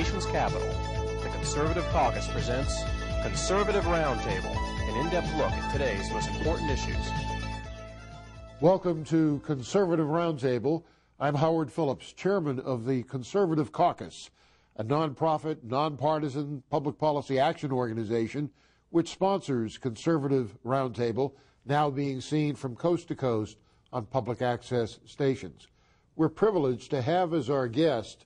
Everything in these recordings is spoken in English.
nation's capital, the Conservative Caucus presents Conservative Roundtable, an in-depth look at today's most important issues. Welcome to Conservative Roundtable. I'm Howard Phillips, chairman of the Conservative Caucus, a nonprofit, nonpartisan public policy action organization which sponsors Conservative Roundtable, now being seen from coast to coast on public access stations. We're privileged to have as our guest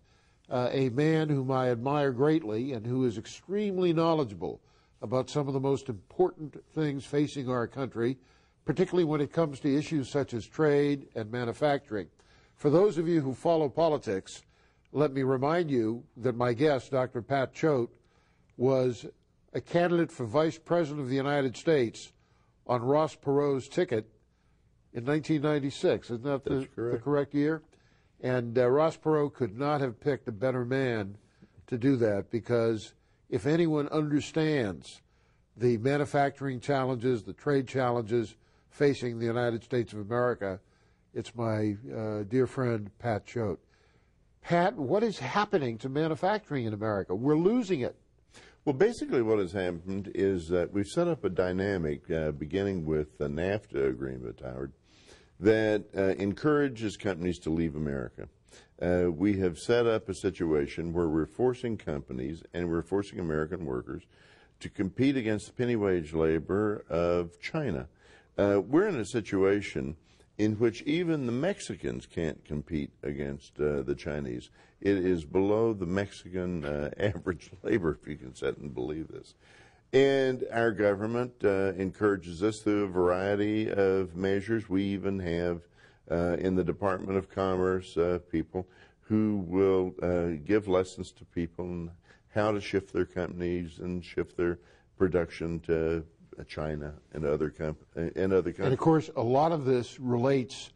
a man whom I admire greatly and who is extremely knowledgeable about some of the most important things facing our country, particularly when it comes to issues such as trade and manufacturing. For those of you who follow politics, let me remind you that my guest, Dr. Pat Choate, was a candidate for Vice President of the United States on Ross Perot's ticket in 1996. Isn't that the correct year? And Ross Perot could not have picked a better man to do that, because if anyone understands the manufacturing challenges, the trade challenges facing the United States of America, it's my dear friend Pat Choate. Pat, what is happening to manufacturing in America? We're losing it. Well, basically what has happened is that we've set up a dynamic, beginning with the NAFTA agreement, Howard, that encourages companies to leave America. We have set up a situation where we're forcing companies and we're forcing American workers to compete against the penny wage labor of China. We're in a situation in which even the Mexicans can't compete against the Chinese. It is below the Mexican average labor, if you can sit and believe this. And our government encourages us through a variety of measures. We even have in the Department of Commerce people who will give lessons to people on how to shift their companies and shift their production to China and other countries. And of course, a lot of this relates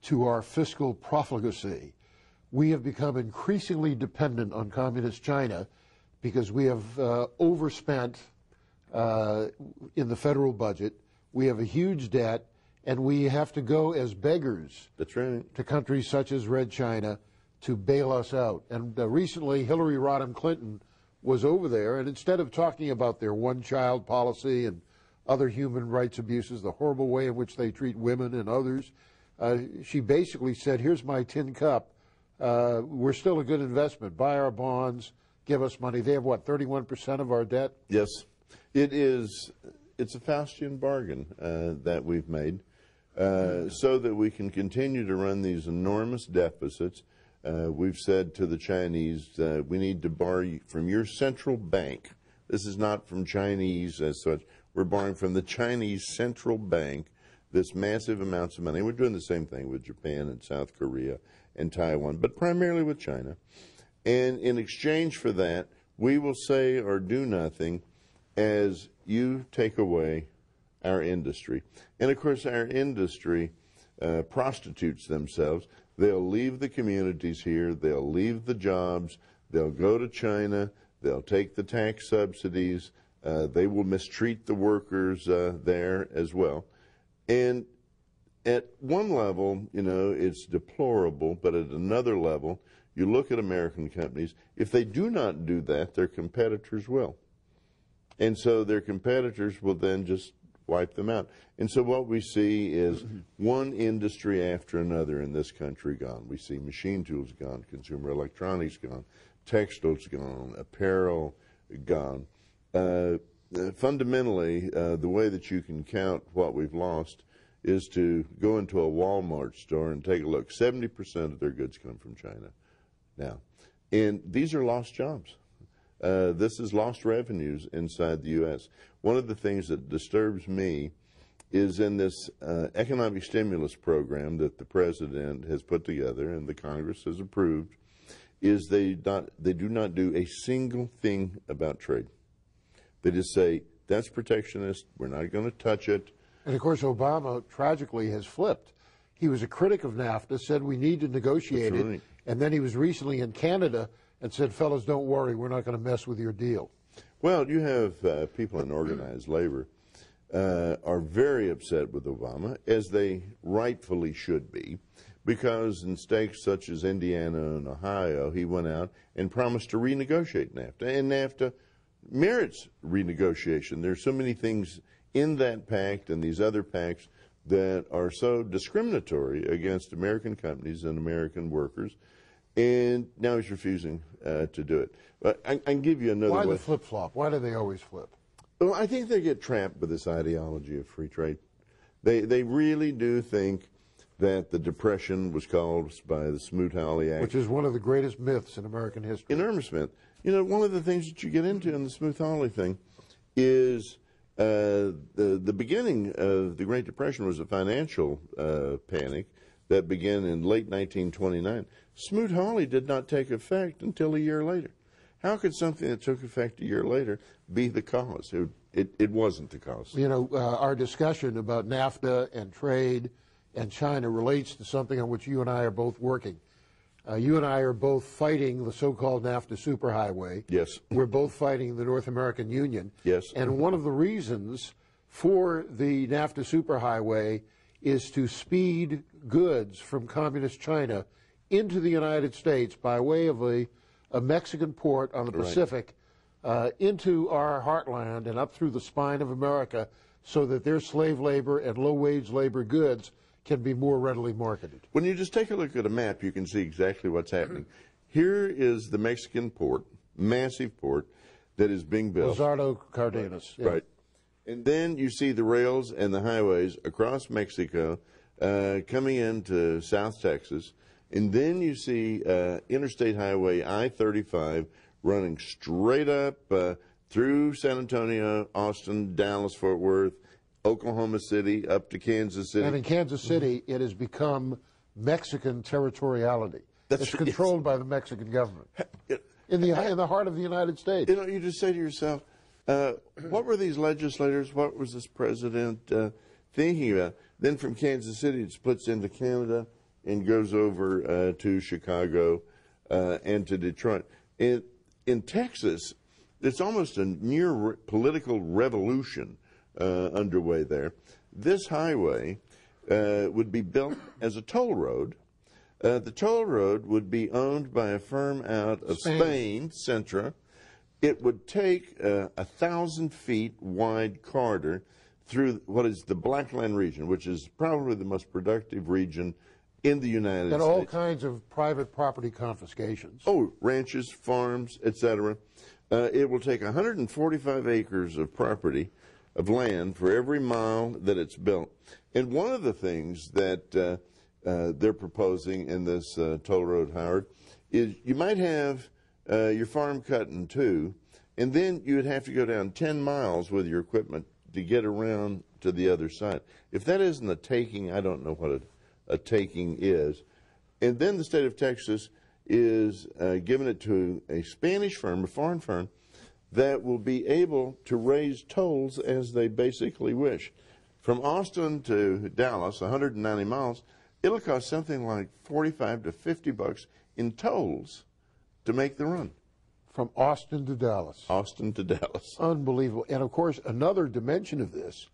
to our fiscal profligacy. We have become increasingly dependent on communist China because we have overspent in the federal budget. We have a huge debt, and we have to go as beggars to countries such as Red China to bail us out. And recently, Hillary Rodham Clinton was over there, and instead of talking about their one-child policy and other human rights abuses, the horrible way in which they treat women and others, she basically said, here's my tin cup. We're still a good investment. Buy our bonds, give us money. They have, what, 31% of our debt? Yes. It's a Faustian bargain that we've made so that we can continue to run these enormous deficits. We've said to the Chinese, we need to borrow from your central bank. This is not from Chinese as such. We're borrowing from the Chinese central bank this massive amounts of money. We're doing the same thing with Japan and South Korea and Taiwan, but primarily with China. And in exchange for that, we will say or do nothing as you take away our industry. And of course, our industry prostitutes themselves. They'll leave the communities here, they'll leave the jobs, they'll go to China, they'll take the tax subsidies, they will mistreat the workers there as well. And at one level, you know, it's deplorable, but at another level, you look at American companies, if they do not do that, their competitors will. And so their competitors will then just wipe them out. And so what we see is one industry after another in this country gone. We see machine tools gone, consumer electronics gone, textiles gone, apparel gone. Fundamentally, the way that you can count what we've lost is to go into a Walmart store and take a look. 70% of their goods come from China now. And these are lost jobs. This is lost revenues inside the U.S. One of the things that disturbs me is in this economic stimulus program that the President has put together and the Congress has approved, is they do not do a single thing about trade. They just say, that's protectionist, we're not going to touch it. And of course, Obama tragically has flipped. He was a critic of NAFTA, said we need to negotiate it, and then he was recently in Canada and said, fellas, don't worry, we're not going to mess with your deal. Well, you have people in organized labor are very upset with Obama, as they rightfully should be, because in states such as Indiana and Ohio, he went out and promised to renegotiate NAFTA. And NAFTA merits renegotiation. There's so many things in that pact and these other pacts that are so discriminatory against American companies and American workers. And now he's refusing to do it. But I can give you another way. Why the flip-flop? Why do they always flip? Well, I think they get trapped with this ideology of free trade. They really do think that the Depression was caused by the Smoot-Hawley Act. Which is one of the greatest myths in American history. Enormous myth. You know, one of the things that you get into in the Smoot-Hawley thing is the beginning of the Great Depression was a financial panic that began in late 1929. Smoot-Hawley did not take effect until a year later. How could something that took effect a year later be the cause? It wasn't the cause. You know, our discussion about NAFTA and trade and China relates to something on which you and I are both working. You and I are both fighting the so-called NAFTA superhighway. Yes. We're both fighting the North American Union. Yes. And one of the reasons for the NAFTA superhighway is to speed goods from communist China into the United States by way of a Mexican port on the Pacific into our heartland and up through the spine of America so that their slave labor and low-wage labor goods can be more readily marketed. When you just take a look at a map, you can see exactly what's happening. Here is the Mexican port, massive port, that is being built. Lizardo Cardenas. Yeah. Right. And then you see the rails and the highways across Mexico coming into South Texas. And then you see Interstate Highway I-35 running straight up through San Antonio, Austin, Dallas, Fort Worth, Oklahoma City, up to Kansas City. And in Kansas City, it has become Mexican territoriality. It's controlled by the Mexican government in the heart of the United States. You know, you just say to yourself, what were these legislators, what was this president thinking about? Then from Kansas City, it splits into Canada and goes over to Chicago and to Detroit. In Texas, it's almost a near political revolution underway there. This highway would be built as a toll road. The toll road would be owned by a firm out of Spain, Centra. It would take a 1,000 feet wide corridor through what is the Blackland region, which is probably the most productive region in the United States. And all kinds of private property confiscations. Oh, ranches, farms, etc. It will take 145 acres of property, of land, for every mile that it's built. And one of the things that they're proposing in this toll road, Howard, is you might have your farm cut in two, and then you would have to go down 10 miles with your equipment to get around to the other side. If that isn't a taking, I don't know what a taking is. And then the state of Texas is giving it to a Spanish firm, a foreign firm, that will be able to raise tolls as they basically wish. From Austin to Dallas, 190 miles, it'll cost something like $45 to $50 in tolls to make the run. From Austin to Dallas. Austin to Dallas. Unbelievable. And of course, another dimension of this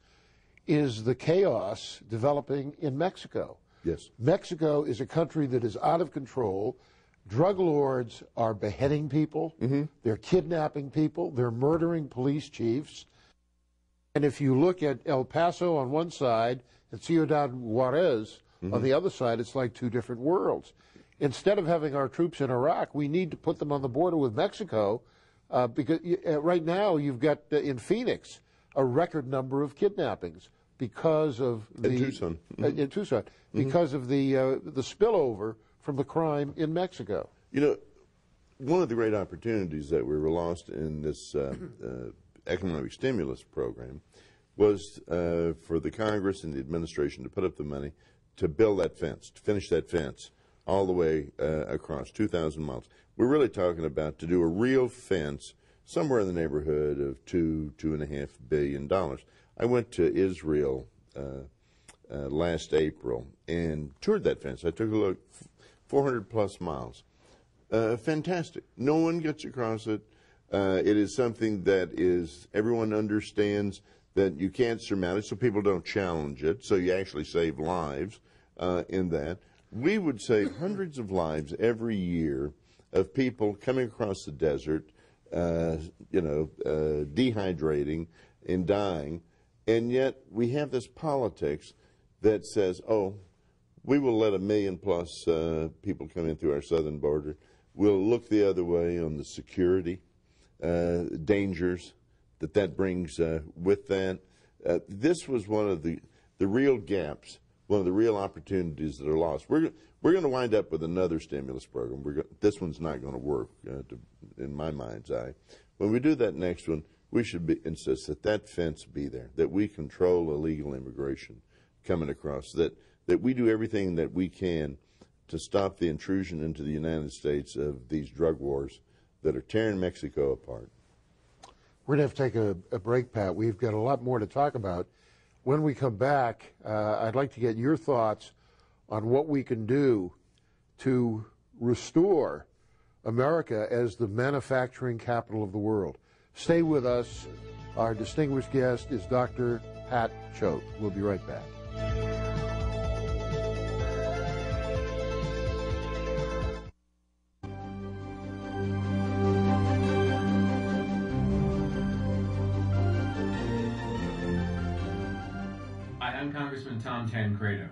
is the chaos developing in Mexico. Yes. Mexico is a country that is out of control. Drug lords are beheading people. They're kidnapping people. They're murdering police chiefs. And if you look at El Paso on one side and Ciudad Juarez on the other side, it's like two different worlds. Instead of having our troops in Iraq, we need to put them on the border with Mexico because right now you've got in Phoenix a record number of kidnappings because of in Tucson. In Tucson, because of the spillover from the crime in Mexico. You know, one of the great opportunities that we were lost in this economic stimulus program was for the Congress and the administration to put up the money to build that fence, to finish that fence all the way across 2,000 miles. We're really talking about to do a real fence somewhere in the neighborhood of $2.5 billion. I went to Israel last April and toured that fence. I took a look, 400 plus miles. Fantastic. No one gets across it. It is something that is, everyone understands that you can't surmount it, so people don't challenge it, so you actually save lives in that. we would save hundreds of lives every year of people coming across the desert, dehydrating and dying, and yet we have this politics that says, oh, we will let 1 million plus people come in through our southern border. We'll look the other way on the security dangers that brings with that. This was one of the real gaps, one of the real opportunities that are lost. We're going to wind up with another stimulus program. This one's not going to work, in my mind's eye. When we do that next one, we should insist that fence be there, that we control illegal immigration coming across, that we do everything that we can to stop the intrusion into the United States of these drug wars that are tearing Mexico apart. We're going to have to take a break, Pat. We've got a lot more to talk about. When we come back, I'd like to get your thoughts on what we can do to restore America as the manufacturing capital of the world. Stay with us. Our distinguished guest is Dr. Pat Choate. We'll be right back. I'm Congressman Tom Tancredo.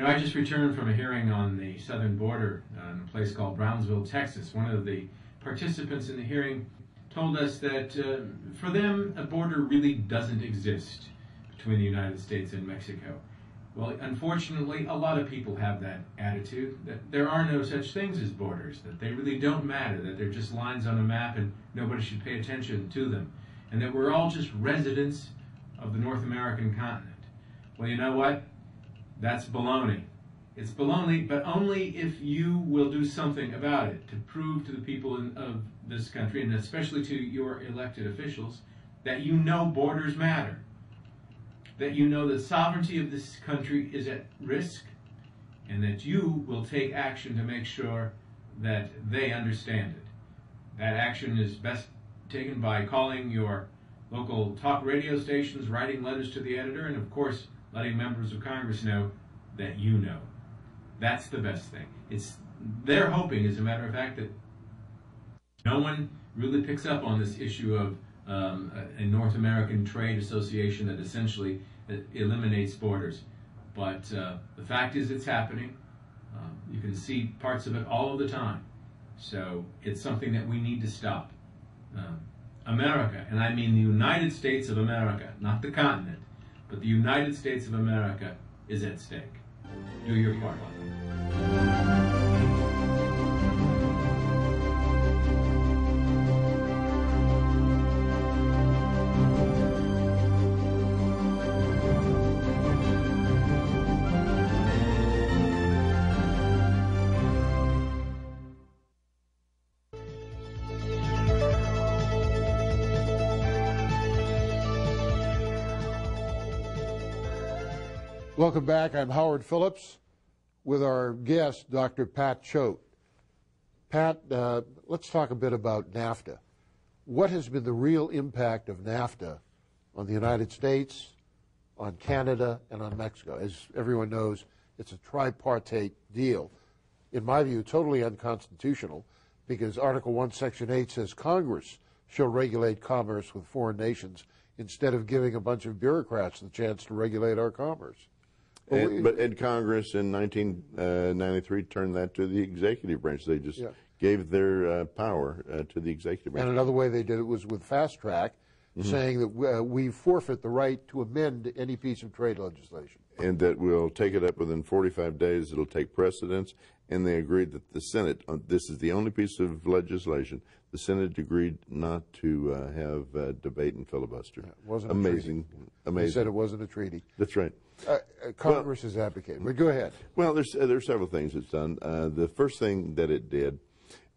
I just returned from a hearing on the southern border in a place called Brownsville, Texas. One of the participants in the hearing told us that for them, a border really doesn't exist between the United States and Mexico. Well, unfortunately, a lot of people have that attitude, that there are no such things as borders, that they really don't matter, that they're just lines on a map and nobody should pay attention to them, and that we're all just residents of the North American continent. Well, you know what? That's baloney. It's baloney, but only if you will do something about it to prove to the people of this country, and especially to your elected officials, that you know borders matter, that you know the sovereignty of this country is at risk, and that you will take action to make sure that they understand it. That action is best taken by calling your local talk radio stations, writing letters to the editor, and of course, letting members of Congress know that you know. That's the best thing. They're hoping, as a matter of fact, that no one really picks up on this issue of a North American trade association that essentially eliminates borders. But the fact is it's happening. You can see parts of it all of the time. So it's something that we need to stop. America, and I mean the United States of America, not the continent, but the United States of America is at stake. Do your part. Welcome back. I'm Howard Phillips with our guest, Dr. Pat Choate. Pat, let's talk a bit about NAFTA. What has been the real impact of NAFTA on the United States, on Canada, and on Mexico? As everyone knows, it's a tripartite deal. In my view, totally unconstitutional, because Article 1, Section 8 says Congress shall regulate commerce with foreign nations instead of giving a bunch of bureaucrats the chance to regulate our commerce. But Congress in 1993 turned that to the executive branch. They just gave their power to the executive branch. And another way they did it was with fast track, saying that we forfeit the right to amend any piece of trade legislation. And that we'll take it up within 45 days. It'll take precedence. And they agreed that the Senate, this is the only piece of legislation, the Senate agreed not to have debate and filibuster. Yeah, it wasn't amazing. Amazing. They said it wasn't a treaty. That's right. Congress is advocating. But go ahead. Well, there's several things it's done. The first thing that it did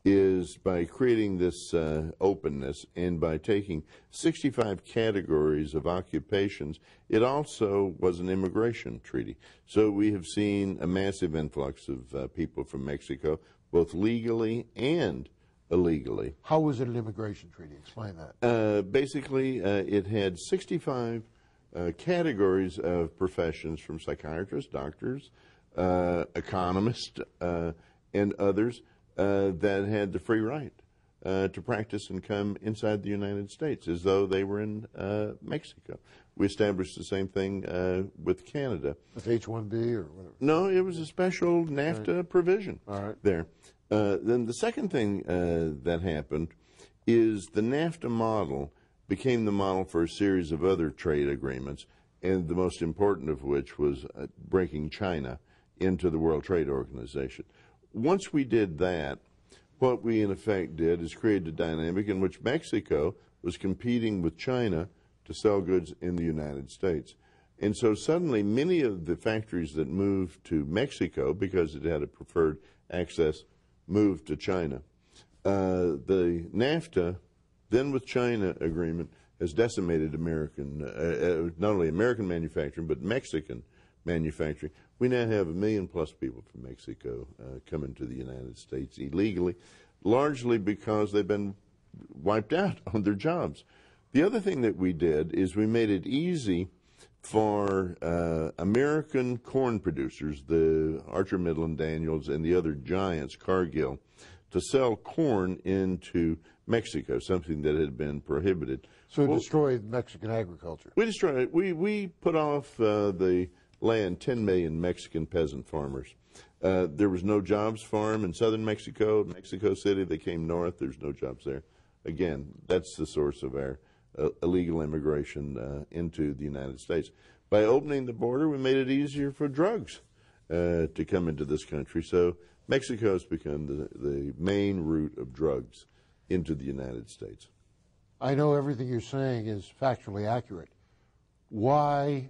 is by creating this openness and by taking 65 categories of occupations, it also was an immigration treaty. So we have seen a massive influx of people from Mexico, both legally and illegally. How was it an immigration treaty? Explain that. Basically, it had 65 categories of professions, from psychiatrists, doctors, economists, and others that had the free right to practice and come inside the United States as though they were in Mexico. We established the same thing with Canada. With H-1B or whatever? No, it was a special NAFTA provision there. Then the second thing that happened is the NAFTA model became the model for a series of other trade agreements, and the most important of which was breaking China into the World Trade Organization. Once we did that, what we in effect did is create a dynamic in which Mexico was competing with China to sell goods in the United States. And so suddenly many of the factories that moved to Mexico, because it had a preferred access, moved to China. The NAFTA, then with China agreement, has decimated American, not only American manufacturing, but Mexican manufacturing. We now have 1 million+ people from Mexico coming to the United States illegally, largely because they've been wiped out on their jobs. The other thing that we did is we made it easy for American corn producers, the Archer Midland Daniels and the other giants, Cargill, to sell corn into Mexico, something that had been prohibited. So it destroyed Mexican agriculture. We destroyed it. We put off the land 10 million Mexican peasant farmers. There was no jobs farm in southern Mexico, Mexico City. They came north. There's no jobs there. Again, that's the source of our illegal immigration into the United States. By opening the border, we made it easier for drugs to come into this country. So Mexico has become the main route of drugs into the United States. I know everything you're saying is factually accurate. Why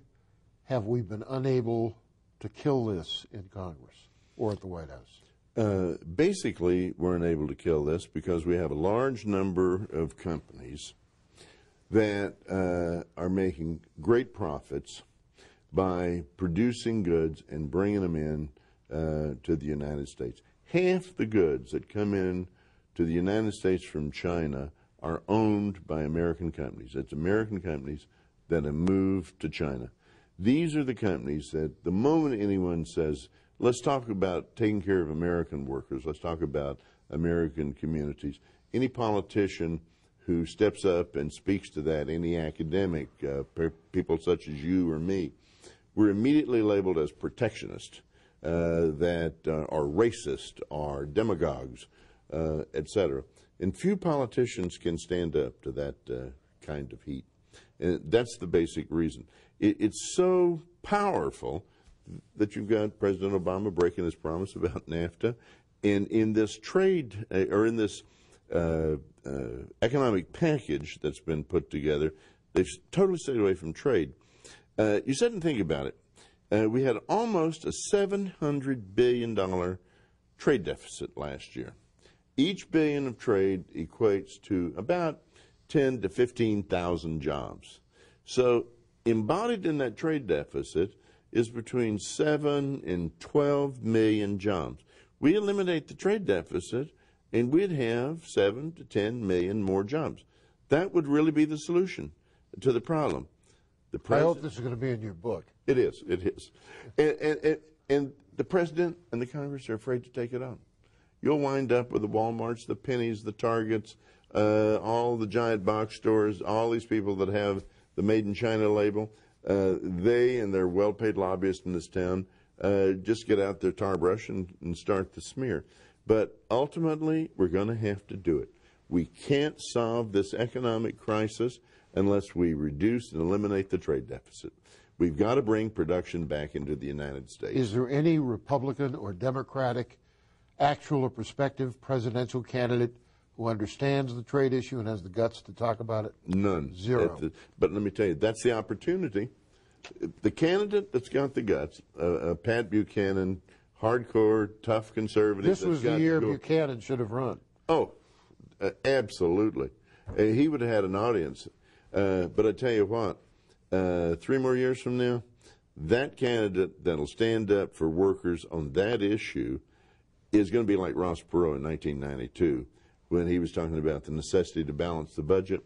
have we been unable to kill this in Congress or at the White House? Basically, we're unable to kill this because we have a large number of companies that are making great profits by producing goods and bringing them in to the United States. Half the goods that come in to the United States from China are owned by American companies. It's American companies that have moved to China. These are the companies that the moment anyone says, let's talk about taking care of American workers, let's talk about American communities, any politician who steps up and speaks to that, any academic, people such as you or me, we're immediately labeled as protectionist, that are racist, are demagogues, etc. And few politicians can stand up to that kind of heat. And that's the basic reason. It's so powerful that you've got President Obama breaking his promise about NAFTA. And in this trade, or in this economic package that's been put together, they've totally stayed away from trade. You sit and think about it. We had almost a $700 billion trade deficit last year. Each billion of trade equates to about 10 to 15,000 jobs. So embodied in that trade deficit is between 7 and 12 million jobs. We eliminate the trade deficit and we'd have 7 to 10 million more jobs. That would really be the solution to the problem. I hope this is going to be in your book. It is. It is. And the President and the Congress are afraid to take it on. You'll wind up with the Walmarts, the Pennies, the Targets, all the giant box stores, all these people that have the Made in China label. They and their well-paid lobbyists in this town just get out their tar brush and start the smear. But ultimately, we're going to have to do it. We can't solve this economic crisis unless we reduce and eliminate the trade deficit. We've got to bring production back into the United States. Is there any Republican or Democratic actual or prospective presidential candidate who understands the trade issue and has the guts to talk about it? None. Zero. But let me tell you, that's the opportunity. The candidate that's got the guts, Pat Buchanan, hardcore, tough conservative. This was the year Buchanan should have run. Oh, absolutely. He would have had an audience. But I tell you what, 3 more years from now, that candidate that'll stand up for workers on that issue is going to be like Ross Perot in 1992 when he was talking about the necessity to balance the budget.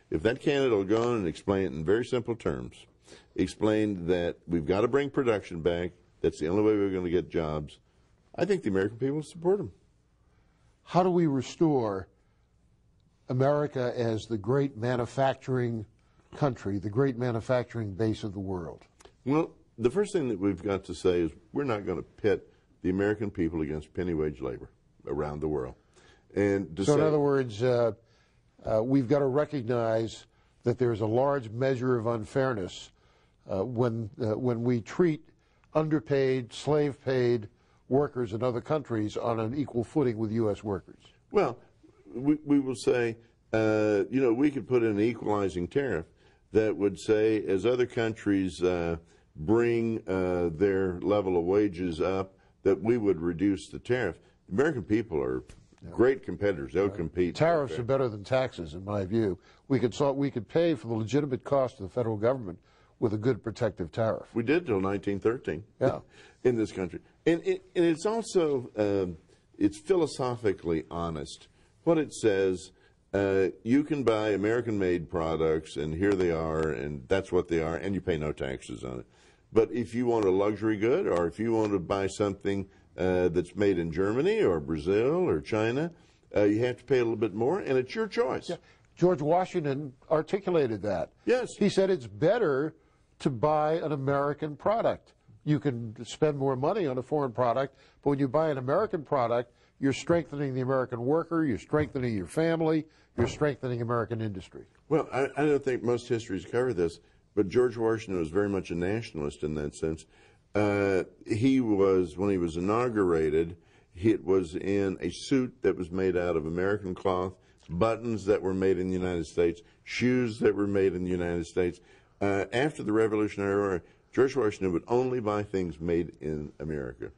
If that candidate will go on and explain it in very simple terms, explain that we've got to bring production back, That's the only way we're going to get jobs. I think the American people will support them. How do we restore America as the great manufacturing country, the great manufacturing base of the world? Well, the first thing that we've got to say is we're not going to pit the American people against penny wage labor around the world. And so in other words, we've got to recognize that there's a large measure of unfairness when we treat underpaid, slave-paid workers in other countries on an equal footing with U.S. workers. Well, we will say, we could put in an equalizing tariff that would say, as other countries bring their level of wages up, that we would reduce the tariff. The American people are great competitors. They'll compete. Tariffs are better than taxes, in my view. We could pay for the legitimate cost of the federal government with a good protective tariff. We did till 1913 yeah. in this country. And it's also, it's philosophically honest. What it says, you can buy American-made products, and here they are, and that's what they are, and you pay no taxes on it. But if you want a luxury good, or if you want to buy something that's made in Germany or Brazil or China, you have to pay a little bit more, and it's your choice. Yeah. George Washington articulated that. Yes. He said it's better to buy an American product. You can spend more money on a foreign product, but when you buy an American product, you're strengthening the American worker, you're strengthening your family, you're strengthening American industry. Well, I don't think most histories cover this, but George Washington was very much a nationalist in that sense. He was, when he was inaugurated, it was in a suit that was made out of American cloth, buttons that were made in the United States, shoes that were made in the United States. After the Revolutionary War, George Washington would only buy things made in America.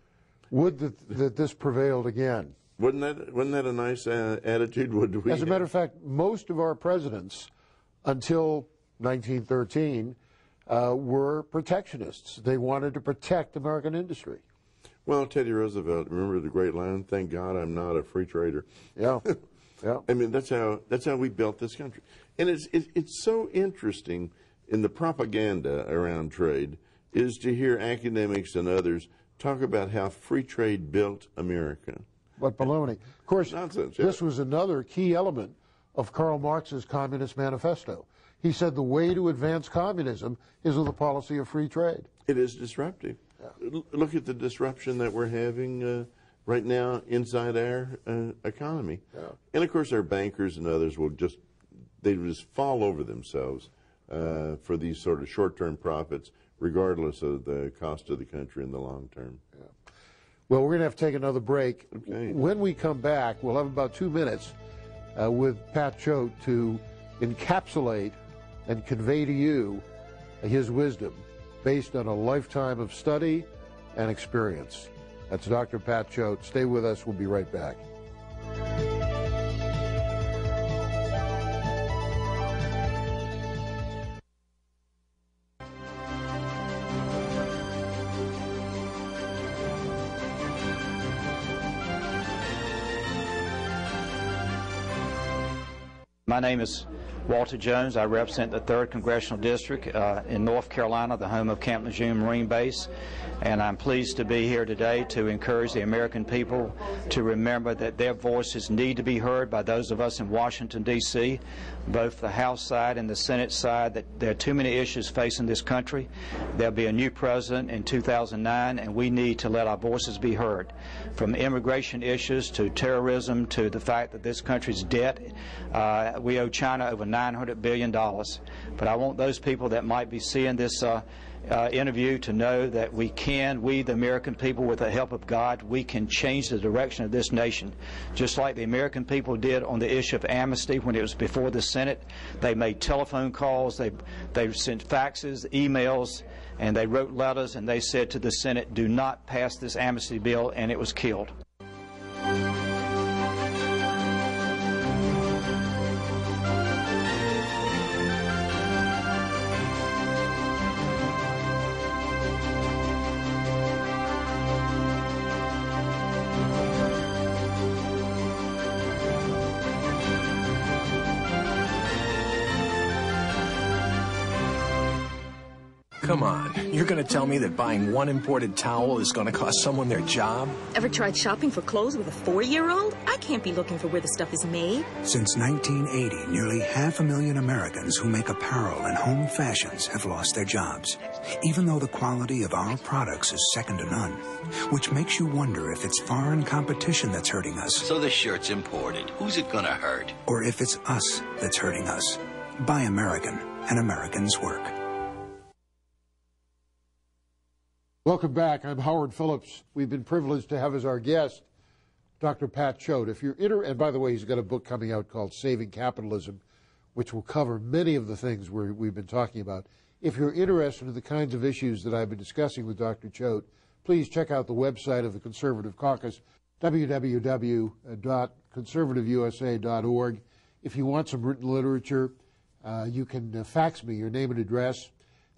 Would that this prevailed again? Wasn't that a nice attitude? As a matter of fact, most of our presidents, until 1913, were protectionists. They wanted to protect American industry. Well, Teddy Roosevelt, remember the great line, "Thank God I'm not a free trader." Yeah, yeah. I mean, that's how we built this country. And it's so interesting in the propaganda around trade is to hear academics and others talk about how free trade built America. But baloney. Of course, nonsense, this was another key element of Karl Marx's Communist Manifesto. He said the way to advance communism is with a policy of free trade. It is disruptive. Yeah. Look at the disruption that we're having right now inside our economy. Yeah. And of course our bankers and others will just fall over themselves for these sort of short-term profits, regardless of the cost of the country in the long term. Yeah. Well, we're going to have to take another break. Okay. When we come back, we'll have about 2 minutes with Pat Choate to encapsulate and convey to you his wisdom based on a lifetime of study and experience. That's Dr. Pat Choate. Stay with us. We'll be right back. My name is Walter Jones. I represent the 3rd Congressional District in North Carolina, the home of Camp Lejeune Marine Base. And I'm pleased to be here today to encourage the American people to remember that their voices need to be heard by those of us in Washington, D.C., both the House side and the Senate side, that there are too many issues facing this country. There'll be a new president in 2009, and we need to let our voices be heard. From immigration issues to terrorism to the fact that this country's debt, we owe China over $900 billion. But I want those people that might be seeing this interview to know that we, the American people, with the help of God, we can change the direction of this nation. Just like the American people did on the issue of amnesty when it was before the Senate. They made telephone calls, they sent faxes, emails, and they wrote letters, and they said to the Senate, do not pass this amnesty bill, and it was killed. Come on, you're going to tell me that buying one imported towel is going to cost someone their job? Ever tried shopping for clothes with a 4-year-old? I can't be looking for where the stuff is made. Since 1980, nearly 500,000 Americans who make apparel and home fashions have lost their jobs, even though the quality of our products is second to none, which makes you wonder if it's foreign competition that's hurting us. So the shirt's imported. Who's it going to hurt? Or if it's us that's hurting us. Buy American, and Americans work. Welcome back. I'm Howard Phillips. We've been privileged to have as our guest Dr. Pat Choate. If you're and by the way, he's got a book coming out called Saving Capitalism, which will cover many of the things we've been talking about. If you're interested in the kinds of issues that I've been discussing with Dr. Choate, please check out the website of the Conservative Caucus, www.conservativeusa.org. If you want some written literature, you can fax me your name and address,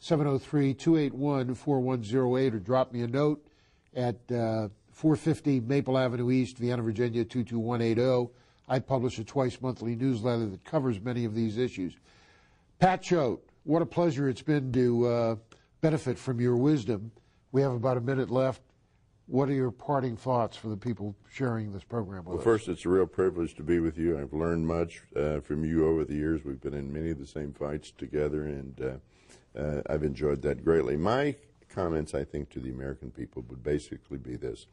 703-281-4108, or drop me a note at 450 Maple Avenue East, Vienna, Virginia, 22180. I publish a twice-monthly newsletter that covers many of these issues. Pat Choate, what a pleasure it's been to benefit from your wisdom. We have about a minute left. What are your parting thoughts for the people sharing this program with us? Well, first, it's a real privilege to be with you. I've learned much from you over the years. We've been in many of the same fights together, and I've enjoyed that greatly. My comments, I think, to the American people would basically be this.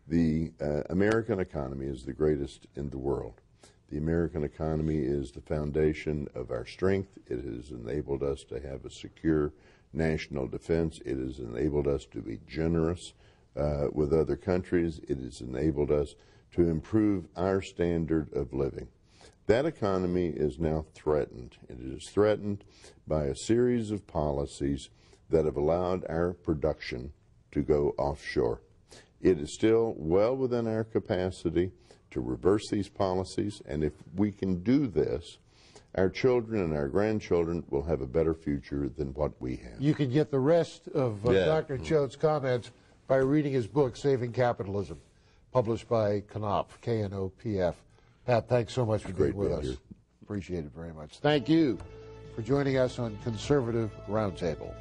The American economy is the greatest in the world. The American economy is the foundation of our strength. It has enabled us to have a secure national defense. It has enabled us to be generous with other countries. It has enabled us to improve our standard of living. That economy is now threatened. It is threatened by a series of policies that have allowed our production to go offshore. It is still well within our capacity to reverse these policies, and if we can do this, our children and our grandchildren will have a better future than what we have. You can get the rest of Dr. Choate's comments by reading his book, Saving Capitalism, published by Knopf, K-N-O-P-F. Pat, thanks so much for being with us. Here. Appreciate it very much. Thank you for joining us on Conservative Roundtable.